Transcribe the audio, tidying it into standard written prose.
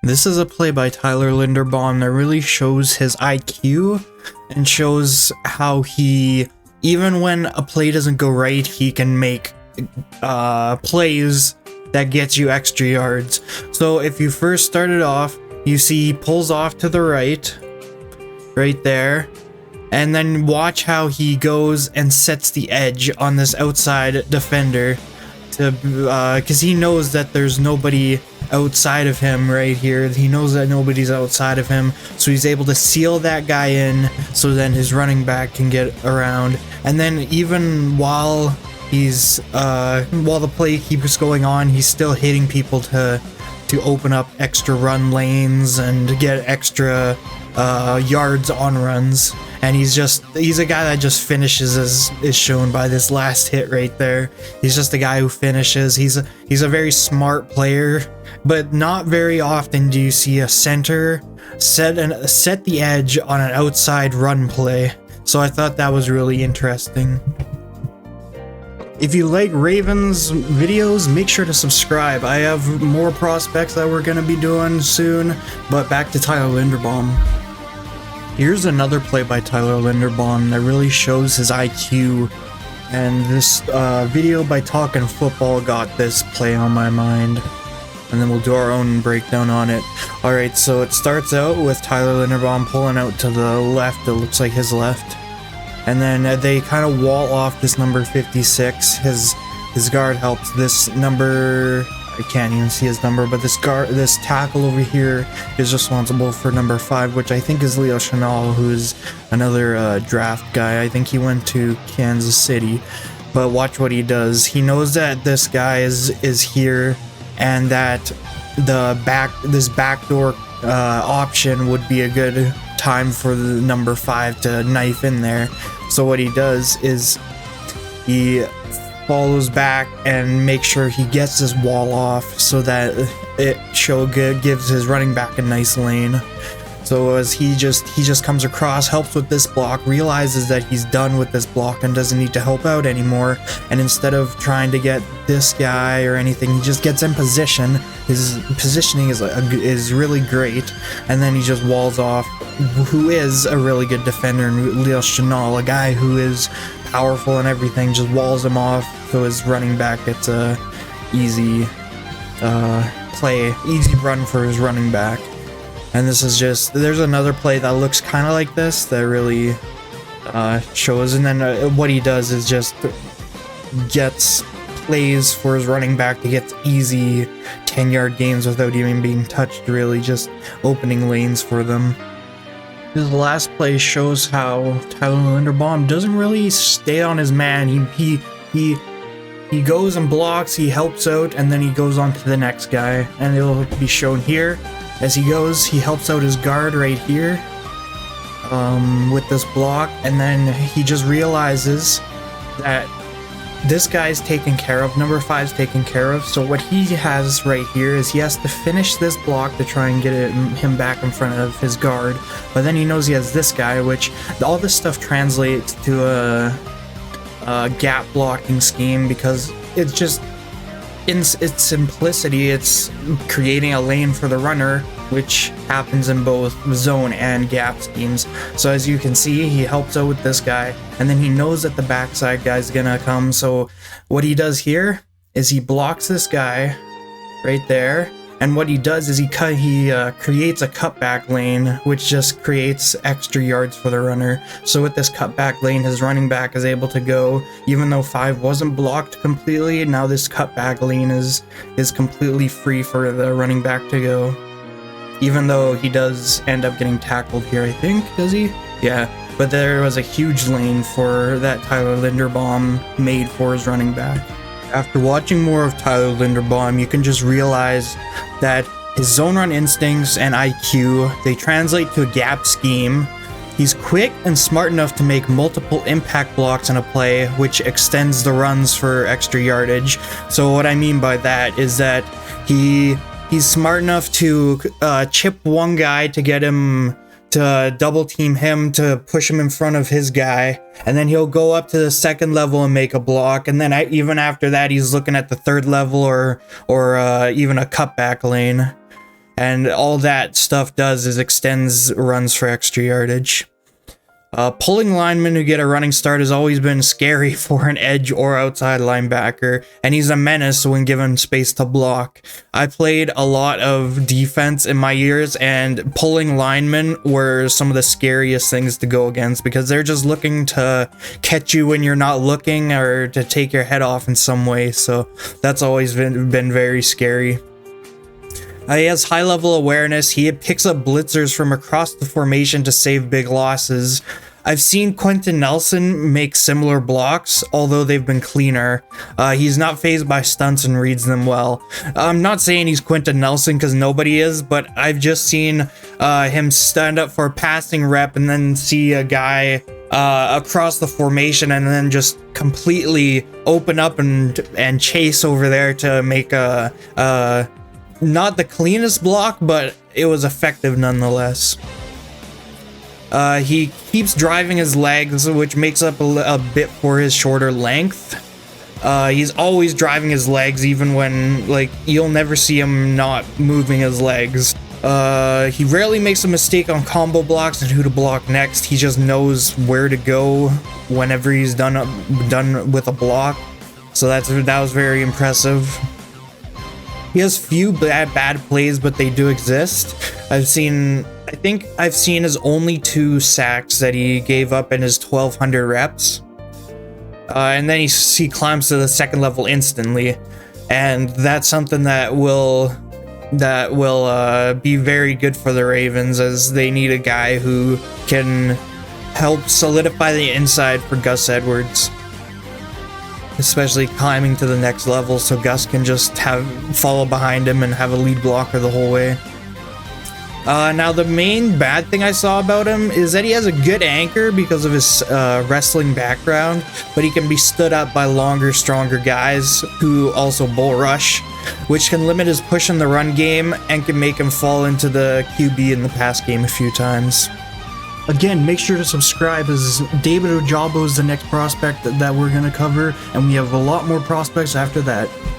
This is a play by Tyler Linderbaum that really shows his IQ and shows how he, even when a play doesn't go right, he can make plays that gets you extra yards. So if you first started off, you see he pulls off to the right there, and then watch how he goes and sets the edge on this outside defender to because he knows that there's nobody outside of him right here. He knows that nobody's outside of him, so he's able to seal that guy in, so then his running back can get around. And then even while he's while the play keeps going on, he's still hitting people to open up extra run lanes and get extra yards on runs. And he's a guy that just finishes, as is shown by this last hit right there. He's just a guy who finishes. He's a very smart player, but not very often do you see a center set the edge on an outside run play. So I thought that was really interesting. If you like Ravens videos, make sure to subscribe. I have more prospects that we're going to be doing soon, but back to Tyler Linderbaum. Here's another play by Tyler Linderbaum that really shows his IQ, and this video by Talkin Football got this play on my mind, and then we'll do our own breakdown on it. Alright, so it starts out with Tyler Linderbaum pulling out to the left. It looks like his left, and then they kind of wall off this number 56. His guard helps this number, I can't even see his number, but this tackle over here is responsible for number 5, which I think is Leo Chenal, who's another draft guy. I think he went to Kansas City. But watch what he does. He knows that this guy is here, and that this backdoor option would be a good time for the number 5 to knife in there. So what he does is he follows back and makes sure he gets this wall off, so that it gives his running back a nice lane. So as he just comes across, helps with this block, realizes that he's done with this block and doesn't need to help out anymore, and instead of trying to get this guy or anything, he just gets in position. His positioning is really great, and then he just walls off who is a really good defender, Leo Chenal, a guy who is powerful and everything, just walls him off, so his running back gets a easy easy run for his running back. And this is there's another play that looks kind of like this that really shows, and then what he does is just gets plays for his running back to get easy 10-yard gains without even being touched, really just opening lanes for them. This last play shows how Tyler Linderbaum doesn't really stay on his man. He goes and blocks, he helps out, and then he goes on to the next guy. And it'll be shown here. As he goes, he helps out his guard right here with this block, and then he just realizes that this guy's taken care of, number 5's taken care of. So what he has right here is he has to finish this block to try and get him back in front of his guard. But then he knows he has this guy, which all this stuff translates to a gap blocking scheme, because it's just, in its simplicity, it's creating a lane for the runner, which happens in both zone and gap schemes. So as you can see, he helps out with this guy, and then he knows that the backside guy's gonna come. So what he does here is he blocks this guy right there, and what he does is he creates a cutback lane, which just creates extra yards for the runner. So with this cutback lane, his running back is able to go, even though 5 wasn't blocked completely. Now this cutback lane is completely free for the running back to go, even though he does end up getting tackled here, I think. Does he? Yeah. But there was a huge lane for that Tyler Linderbaum made for his running back. After watching more of Tyler Linderbaum, you can just realize that his zone run instincts and IQ, they translate to a gap scheme. He's quick and smart enough to make multiple impact blocks in a play, which extends the runs for extra yardage. So what I mean by that is that he's smart enough to chip one guy to get him to double team him to push him in front of his guy, and then he'll go up to the second level and make a block, and then even after that he's looking at the third level or even a cutback lane. and all that stuff does is extends runs for extra yardage. Pulling linemen who get a running start has always been scary for an edge or outside linebacker, and he's a menace when given space to block. I played a lot of defense in my years, and pulling linemen were some of the scariest things to go against because they're just looking to catch you when you're not looking or to take your head off in some way, so that's always been very scary. He has high level awareness. He picks up blitzers from across the formation to save big losses. I've seen Quentin Nelson make similar blocks, although they've been cleaner. He's not fazed by stunts and reads them well. I'm not saying he's Quentin Nelson because nobody is, but I've just seen him stand up for a passing rep and then see a guy across the formation and then just completely open up and chase over there to make a not the cleanest block, but it was effective nonetheless. He keeps driving his legs, which makes up a bit for his shorter length. He's always driving his legs, even when, like, you'll never see him not moving his legs. He rarely makes a mistake on combo blocks and who to block next. He just knows where to go whenever he's done with a block. So that was very impressive. He has few bad plays, but they do exist. I think I've seen his only 2 sacks that he gave up in his 1200 reps. And then he climbs to the second level instantly. And that's something that will be very good for the Ravens, as they need a guy who can help solidify the inside for Gus Edwards. Especially climbing to the next level, so Gus can just follow behind him and have a lead blocker the whole way. Now the main bad thing I saw about him is that he has a good anchor because of his wrestling background, but he can be stood up by longer, stronger guys who also bull rush, which can limit his push in the run game and can make him fall into the QB in the pass game a few times. Again, make sure to subscribe, as David Ojabo is the next prospect that we're going to cover, and we have a lot more prospects after that.